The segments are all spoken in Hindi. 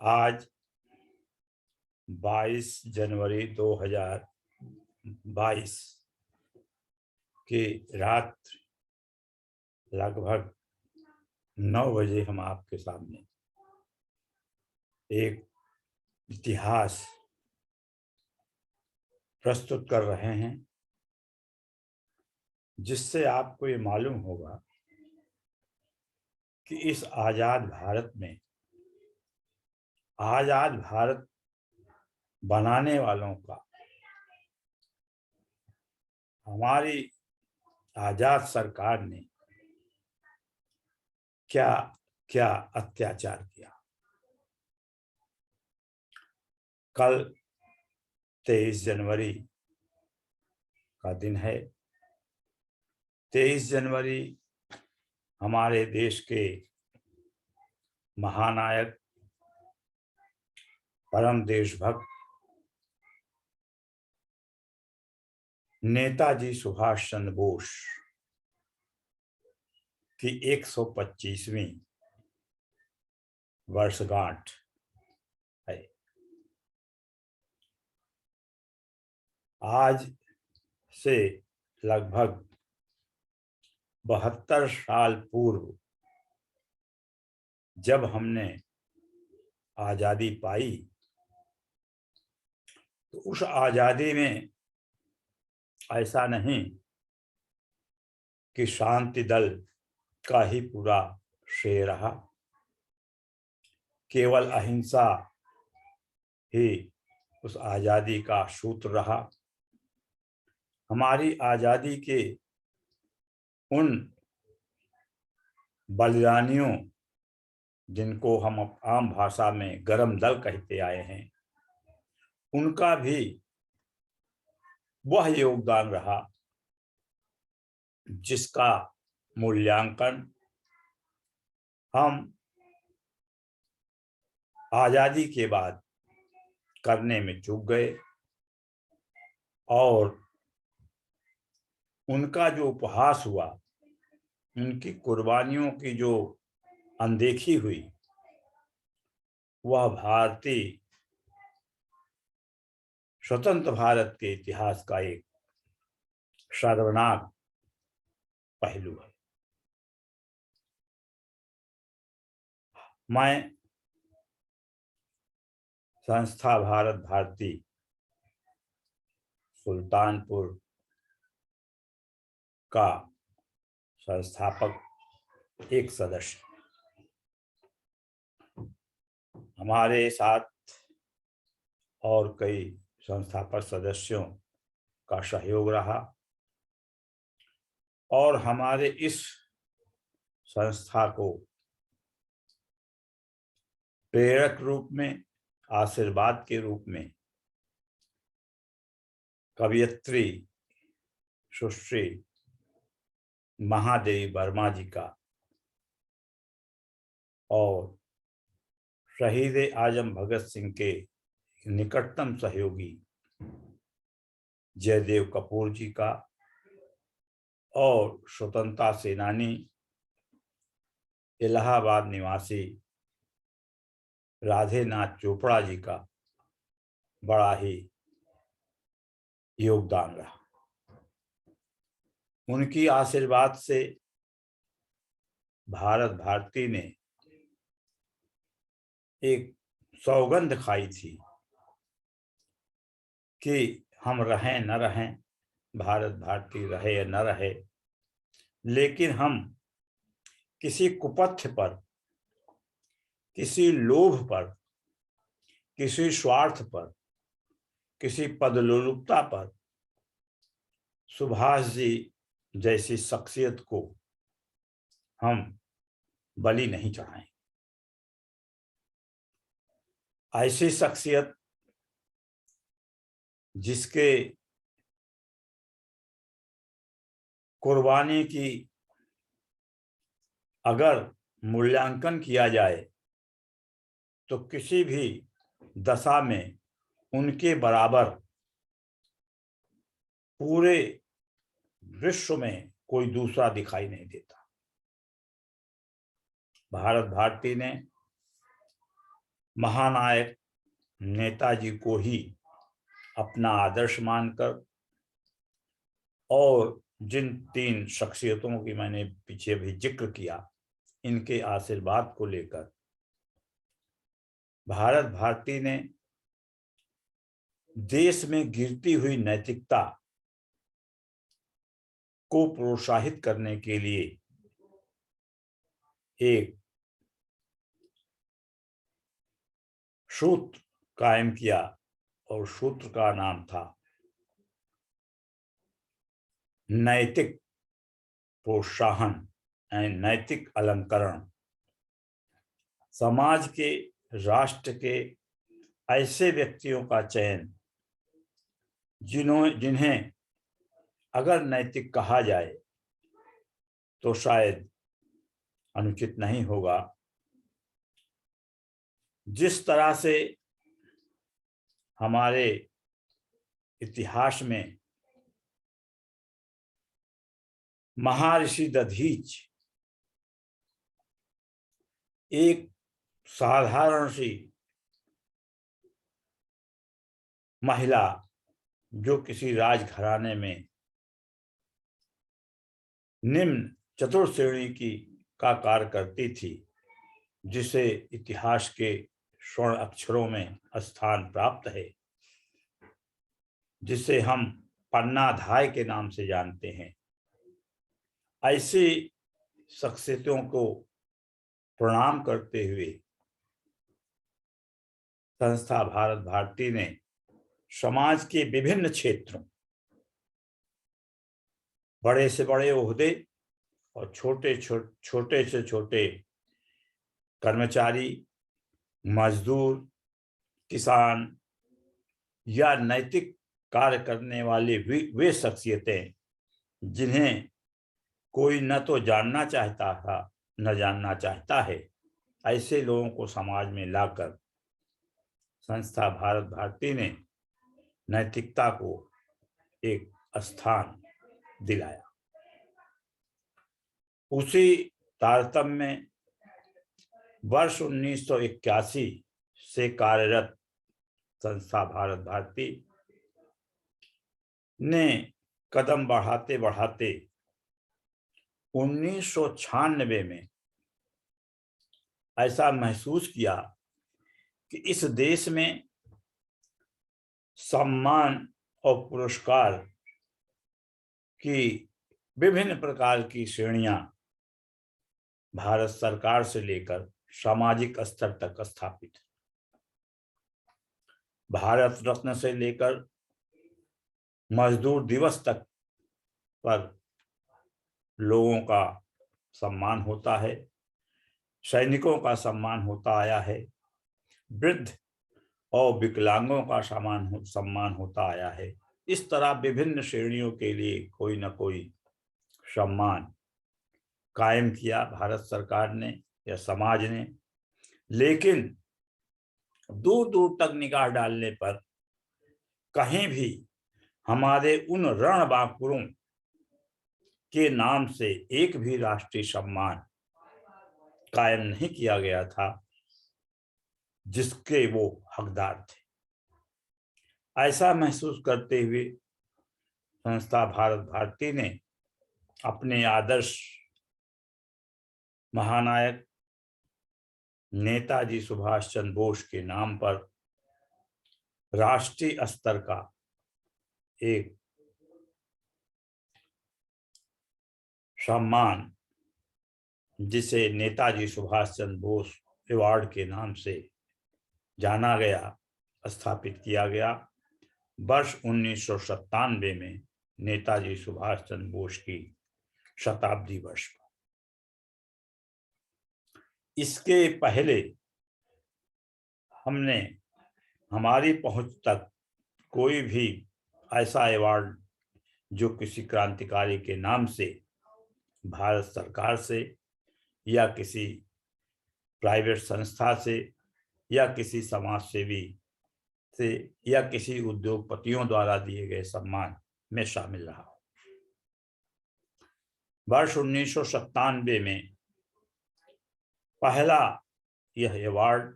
आज 22 जनवरी 2022 की रात लगभग 9 बजे हम आपके सामने एक इतिहास प्रस्तुत कर रहे हैं, जिससे आपको ये मालूम होगा कि इस आज़ाद भारत में आज़ाद भारत बनाने वालों का हमारी आज़ाद सरकार ने क्या क्या अत्याचार किया। कल 23 जनवरी का दिन है। 23 जनवरी हमारे देश के महानायक, परम देशभक्त नेताजी सुभाष चंद्र बोस की 125वीं वर्षगांठ है। आज से लगभग 72 साल पूर्व जब हमने आज़ादी पाई, तो उस आज़ादी में ऐसा नहीं कि शांति दल का ही पूरा श्रेय रहा, केवल अहिंसा ही उस आज़ादी का सूत्र रहा। हमारी आज़ादी के उन बलिदानियों, जिनको हम आम भाषा में गरम दल कहते आए हैं, उनका भी वह योगदान रहा जिसका मूल्यांकन हम आज़ादी के बाद करने में चूक गए, और उनका जो उपहास हुआ, उनकी कुर्बानियों की जो अनदेखी हुई, वह भारतीय स्वतंत्र भारत के इतिहास का एक शर्मनाक पहलू है। मैं संस्था भारत भारती सुल्तानपुर का संस्थापक एक सदस्य, हमारे साथ और कई संस्थापक सदस्यों का सहयोग रहा, और हमारे इस संस्था को प्रेरक रूप में, आशीर्वाद के रूप में कवयित्री सुश्री महादेवी वर्मा जी का और शहीद आजम भगत सिंह के निकटतम सहयोगी जयदेव कपूर जी का और स्वतंत्रता सेनानी इलाहाबाद निवासी राधे नाथ चोपड़ा जी का बड़ा ही योगदान रहा। उनकी आशीर्वाद से भारत भारती ने एक सौगंध खाई थी कि हम रहें न रहें, भारत भारती रहे या न रहे, लेकिन हम किसी कुपथ्य पर, किसी लोभ पर, किसी स्वार्थ पर, किसी पदलोलुपता पर सुभाष जी जैसी शख्सियत को हम बलि नहीं चढ़ाएं। ऐसी शख्सियत जिसके कुर्बानी की अगर मूल्यांकन किया जाए तो किसी भी दशा में उनके बराबर पूरे विश्व में कोई दूसरा दिखाई नहीं देता। भारत भारती ने महानायक नेताजी को ही अपना आदर्श मानकर और जिन 3 शख्सियतों की मैंने पीछे भी जिक्र किया, इनके आशीर्वाद को लेकर भारत भारती ने देश में गिरती हुई नैतिकता को प्रोत्साहित करने के लिए एक सूत्र कायम किया और सूत्र का नाम था नैतिक प्रोत्साहन एवं नैतिक अलंकरण। समाज के, राष्ट्र के ऐसे व्यक्तियों का चयन जिन्हें अगर नैतिक कहा जाए तो शायद अनुचित नहीं होगा। जिस तरह से हमारे इतिहास में महर्षि दधीच एक साधारण सी महिला जो किसी राजघराने में निम्न चतुर्थ श्रेणी की का कार्य करती थी, जिसे इतिहास के स्वर्ण अक्षरों में स्थान प्राप्त है, जिसे हम पन्नाधाय के नाम से जानते हैं, ऐसी शख्सियतों को प्रणाम करते हुए संस्था भारत भारती ने समाज के विभिन्न क्षेत्रों, बड़े से बड़े ओहदे और छोटे से छोटे कर्मचारी, मजदूर, किसान या नैतिक कार्य करने वाले वे शख्सियतें जिन्हें कोई न तो जानना चाहता था न जानना चाहता है, ऐसे लोगों को समाज में लाकर संस्था भारत भारती ने नैतिकता को एक स्थान दिलाया। उसी तारतम्य में वर्ष 1981 से कार्यरत संस्था भारत भारती ने कदम बढ़ाते बढ़ाते 1996 में ऐसा महसूस किया कि इस देश में सम्मान और पुरस्कार की विभिन्न प्रकार की श्रेणियां भारत सरकार से लेकर सामाजिक स्तर तक स्थापित, भारत रत्न से लेकर मजदूर दिवस तक पर लोगों का सम्मान होता है, सैनिकों का सम्मान होता आया है, वृद्ध और विकलांगों का सम्मान होता आया है। इस तरह विभिन्न श्रेणियों के लिए कोई न कोई सम्मान कायम किया भारत सरकार ने या समाज ने, लेकिन दूर दूर तक निगाह डालने पर कहीं भी हमारे उन रणबांकुरों के नाम से एक भी राष्ट्रीय सम्मान कायम नहीं किया गया था जिसके वो हकदार थे। ऐसा महसूस करते हुए संस्था भारत भारती ने अपने आदर्श महानायक नेताजी सुभाष चंद्र बोस के नाम पर राष्ट्रीय स्तर का एक सम्मान, जिसे नेताजी सुभाष चंद्र बोस अवार्ड के नाम से जाना गया, स्थापित किया गया। वर्ष 1997 में नेताजी सुभाष चंद्र बोस की शताब्दी वर्ष पर। इसके पहले हमने हमारी पहुंच तक कोई भी ऐसा अवार्ड जो किसी क्रांतिकारी के नाम से भारत सरकार से या किसी प्राइवेट संस्था से या किसी समाज सेवी से या किसी उद्योगपतियों द्वारा दिए गए सम्मान में शामिल रहा। वर्ष 1997 में पहला यह अवार्ड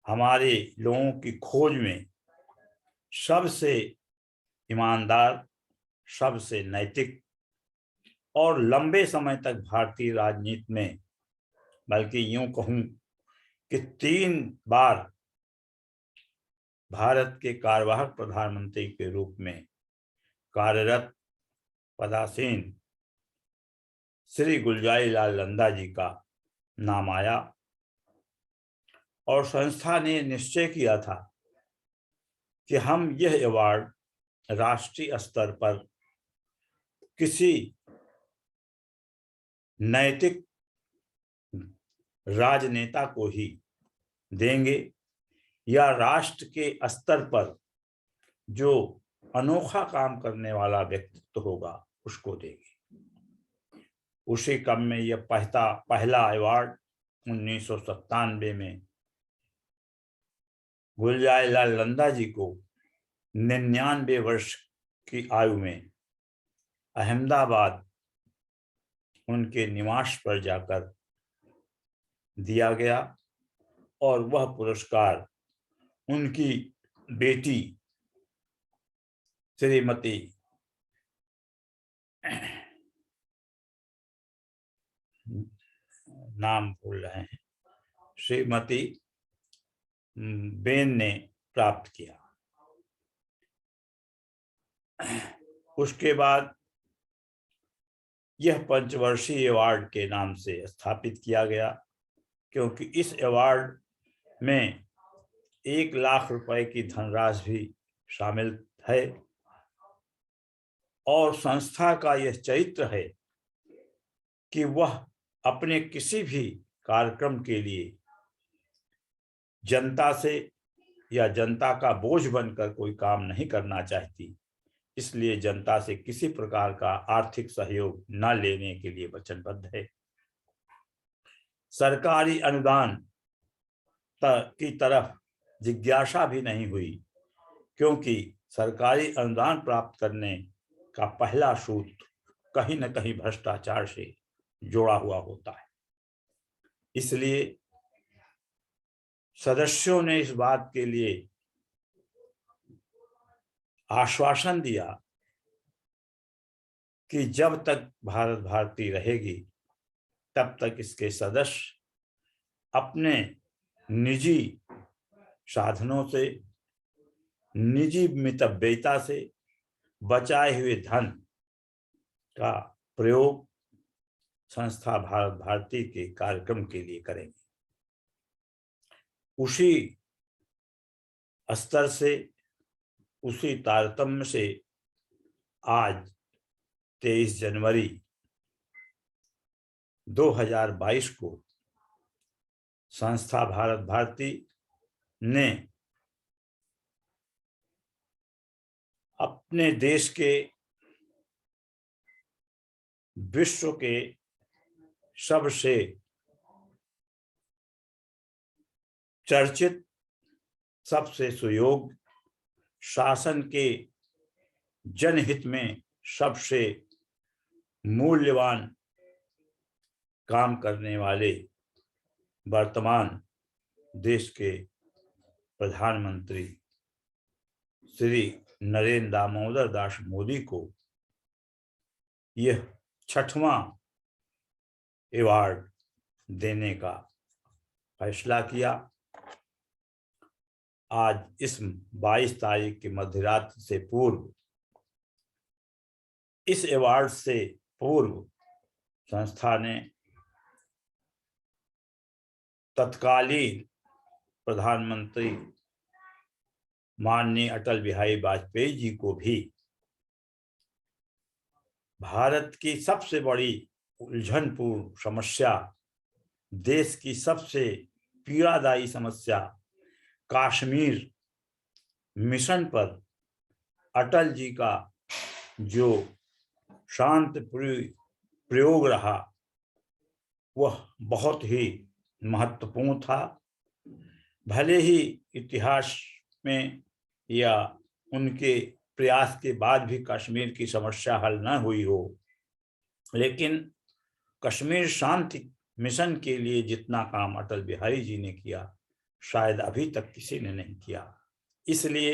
हमारे लोगों की खोज में सबसे ईमानदार, सबसे नैतिक और लंबे समय तक भारतीय राजनीति में, बल्कि यूं कहूं कि 3 बार भारत के कार्यवाहक प्रधानमंत्री के रूप में कार्यरत पदासीन श्री गुलजारीलाल नंदा जी का नाम आया और संस्था ने निश्चय किया था कि हम यह अवार्ड राष्ट्रीय स्तर पर किसी नैतिक राजनेता को ही देंगे या राष्ट्र के स्तर पर जो अनोखा काम करने वाला व्यक्तित्व होगा उसको देंगे। उसी क्रम में यह पहला अवार्ड 1997 में गुलजारीलाल नंदा जी को 99 वर्ष की आयु में अहमदाबाद उनके निवास पर जाकर दिया गया और वह पुरस्कार उनकी बेटी श्रीमती नाम भूल रहे हैं, श्रीमती बेन ने प्राप्त किया। उसके बाद यह पंचवर्षीय अवार्ड के नाम से स्थापित किया गया, क्योंकि इस अवार्ड में 1 लाख रुपए की धनराशि भी शामिल है और संस्था का यह चरित्र है कि वह अपने किसी भी कार्यक्रम के लिए जनता से या जनता का बोझ बनकर कोई काम नहीं करना चाहती, इसलिए जनता से किसी प्रकार का आर्थिक सहयोग न लेने के लिए वचनबद्ध है। सरकारी अनुदान की तरफ जिज्ञासा भी नहीं हुई, क्योंकि सरकारी अनुदान प्राप्त करने का पहला सूत्र कहीं न कहीं भ्रष्टाचार से जोड़ा हुआ होता है। इसलिए सदस्यों ने इस बात के लिए आश्वासन दिया कि जब तक भारत भारती रहेगी तब तक इसके सदस्य अपने निजी साधनों से, निजी मितव्ययिता से बचाए हुए धन का प्रयोग संस्था भारत भारती के कार्यक्रम के लिए करेंगे। उसी स्तर से, उसी तारतम्य से आज 23 जनवरी 2022 को संस्था भारत भारती ने अपने देश के, विश्व के सबसे चर्चित, सबसे सुयोग्य, शासन के जनहित में सबसे मूल्यवान काम करने वाले वर्तमान देश के प्रधानमंत्री श्री नरेंद्र दामोदर दास मोदी को यह 6वां अवार्ड देने का फैसला किया। आज इस 22 तारीख की मध्यरात्रि से पूर्व, इस अवार्ड से पूर्व संस्था ने तत्कालीन प्रधानमंत्री माननीय अटल बिहारी वाजपेयी जी को भी भारत की सबसे बड़ी उलझनपूर्ण समस्या, देश की सबसे पीड़ादायी समस्या कश्मीर मिशन पर अटल जी का जो शांत प्रयोग रहा वह बहुत ही महत्वपूर्ण था। भले ही इतिहास में या उनके प्रयास के बाद भी कश्मीर की समस्या हल न हुई हो, लेकिन कश्मीर शांति मिशन के लिए जितना काम अटल बिहारी जी ने किया शायद अभी तक किसी ने नहीं किया। इसलिए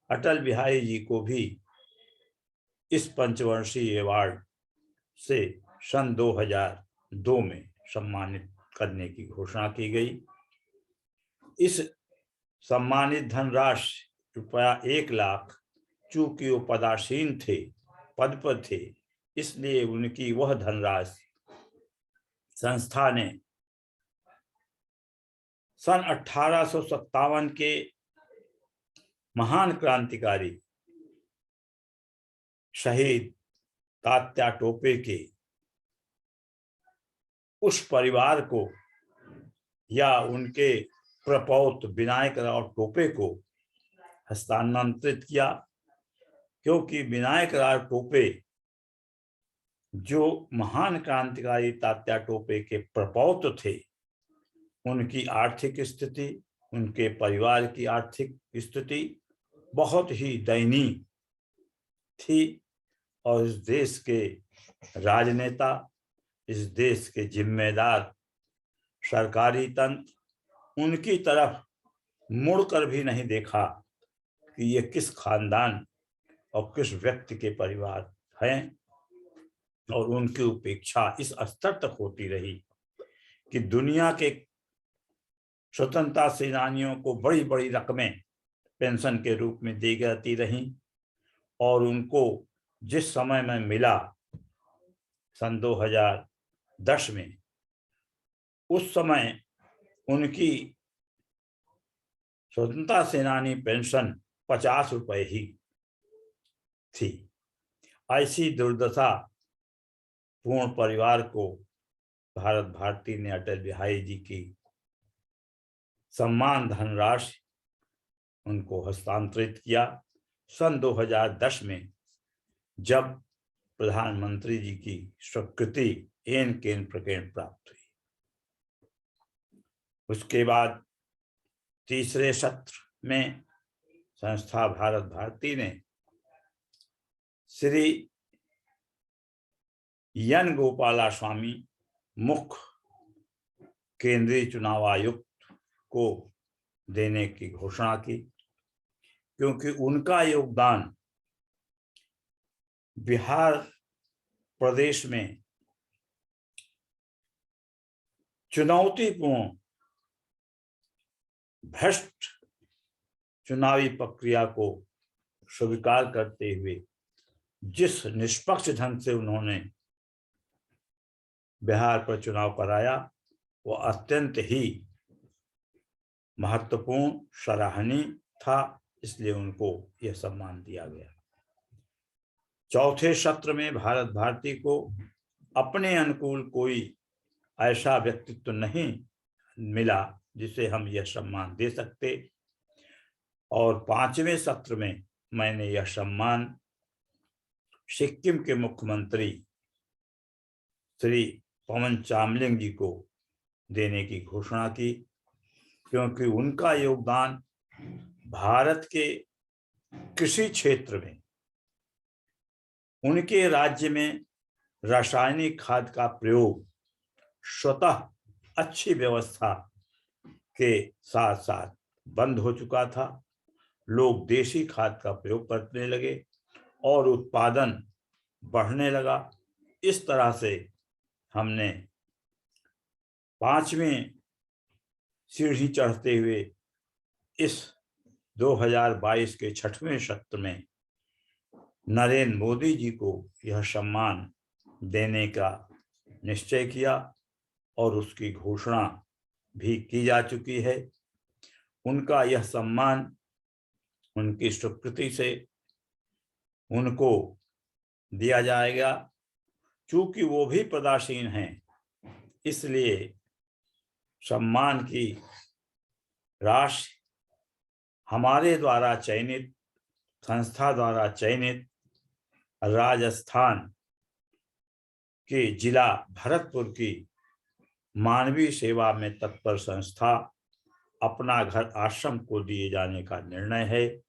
अटल बिहारी जी को भी इस पंचवर्षीय अवार्ड से सन 2002 में सम्मानित करने की घोषणा की गई। इस सम्मानित धनराशि ₹1,00,000, चूंकि वो पदासीन थे, पद पर थे, इसलिए उनकी वह धनराशि संस्था ने सन 1857 के महान क्रांतिकारी शहीद तात्या टोपे के उस परिवार को या उनके प्रपौत्र विनायक राव टोपे को हस्तांतरित किया, क्योंकि विनायक राव टोपे जो महान क्रांतिकारी तात्या टोपे के प्रपौत्र थे, उनकी आर्थिक स्थिति, उनके परिवार की आर्थिक स्थिति बहुत ही दयनीय थी और इस देश के राजनेता, इस देश के जिम्मेदार सरकारी तंत्र उनकी तरफ मुड़कर भी नहीं देखा कि ये किस खानदान और किस व्यक्ति के परिवार हैं, और उनकी उपेक्षा इस स्तर तक होती रही कि दुनिया के स्वतंत्रता सेनानियों को बड़ी बड़ी रकमें पेंशन के रूप में दी जाती रहीं, और उनको जिस समय में मिला सन 2010 में, उस समय उनकी स्वतंत्रता सेनानी पेंशन 50 रुपए ही थी। ऐसी दुर्दशा पूर्ण परिवार को भारत भारती ने अटल बिहारी जी की सम्मान धनराशि उनको हस्तांतरित किया सन 2010 में, जब प्रधानमंत्री जी की स्वीकृति एन केन प्रकरण प्राप्त हुई। उसके बाद तीसरे सत्र में संस्था भारत भारती ने श्री एन गोपालास्वामी मुख्य केंद्रीय चुनाव आयुक्त को देने की घोषणा की, क्योंकि उनका योगदान बिहार प्रदेश में चुनौतीपूर्ण भ्रष्ट चुनावी प्रक्रिया को स्वीकार करते हुए जिस निष्पक्ष ढंग से उन्होंने बिहार पर चुनाव कराया, वो अत्यंत ही महत्वपूर्ण, सराहनीय था। इसलिए उनको यह सम्मान दिया गया। चौथे सत्र में भारत भारती को अपने अनुकूल कोई ऐसा व्यक्तित्व नहीं मिला जिसे हम यह सम्मान दे सकते, और पांचवें सत्र में मैंने यह सम्मान सिक्किम के मुख्यमंत्री श्री पवन चामलिंग जी को देने की घोषणा की, क्योंकि उनका योगदान भारत के कृषि क्षेत्र में, उनके राज्य में रासायनिक खाद का प्रयोग स्वतः अच्छी व्यवस्था के साथ साथ बंद हो चुका था। लोग देसी खाद का प्रयोग करने लगे और उत्पादन बढ़ने लगा। इस तरह से हमने पांचवें सीढ़ी चढ़ते हुए इस 2022 के छठवें सत्र में नरेंद्र मोदी जी को यह सम्मान देने का निश्चय किया और उसकी घोषणा भी की जा चुकी है। उनका यह सम्मान उनकी स्वीकृति से उनको दिया जाएगा। चूंकि वो भी पदासीन हैं, इसलिए सम्मान की राशि हमारे द्वारा चयनित, संस्था द्वारा चयनित राजस्थान के जिला भरतपुर की मानवीय सेवा में तत्पर संस्था अपना घर आश्रम को दिए जाने का निर्णय है।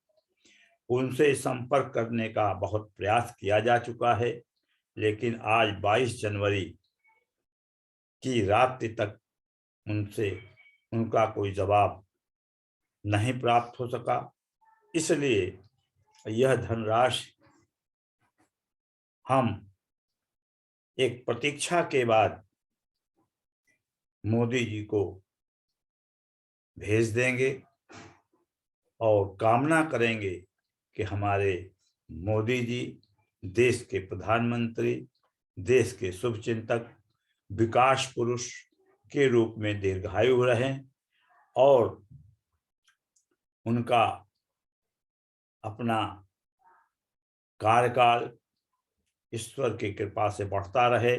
उनसे संपर्क करने का बहुत प्रयास किया जा चुका है, लेकिन आज 22 जनवरी की रात्रि तक उनसे उनका कोई जवाब नहीं प्राप्त हो सका। इसलिए यह धनराशि हम एक प्रतीक्षा के बाद मोदी जी को भेज देंगे और कामना करेंगे कि हमारे मोदी जी देश के प्रधानमंत्री, देश के शुभचिंतक, विकास पुरुष के रूप में दीर्घायु रहें और उनका अपना कार्यकाल ईश्वर की कृपा से बढ़ता रहे।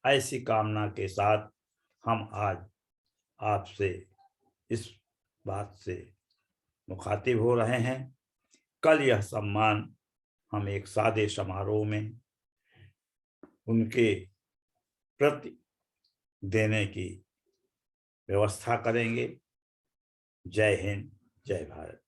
ऐसी कामना के साथ हम आज आपसे इस बात से मुखातिब हो रहे हैं। कल यह सम्मान हम एक सादे समारोह में उनके प्रति देने की व्यवस्था करेंगे। जय हिंद, जय भारत।